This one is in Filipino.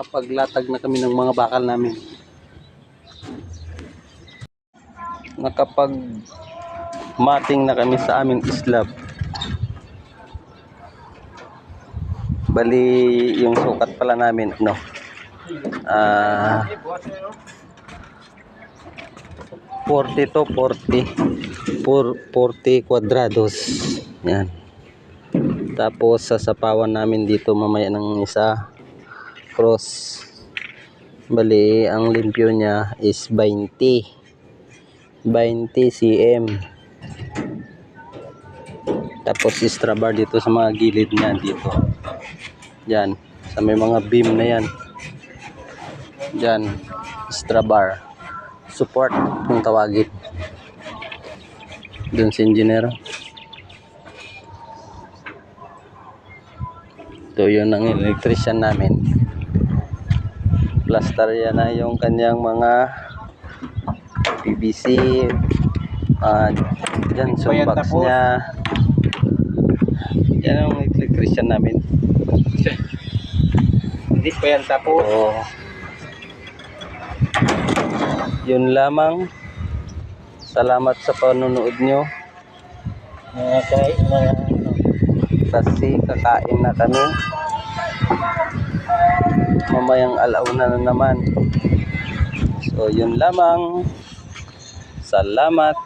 nakapaglatag na kami ng mga bakal namin. Nakapag-mating na kami sa aming slab. Bali, yung sukat pala namin, no? 40 to 40 kwadrados. Yan. Tapos sasapawan namin dito mamaya ng isa cross. Bali, ang limpyo niya is 20 cm. Tapos extra bar dito sa mga gilid niya dito. Yan, sa may mga beam na yan. Yan, extra bar. Support kung tawagin. Doon si engineer. Ito yun ang electrician namin. Plaster yan na yung kanyang mga PVC. Dyan, box niya. Yan ang electrician namin. Hindi pa yan tapos. So, yun lamang. Salamat sa panonood nyo. Kasi kakain na kami. Mamayang alauna na naman. So yun lamang. Salamat.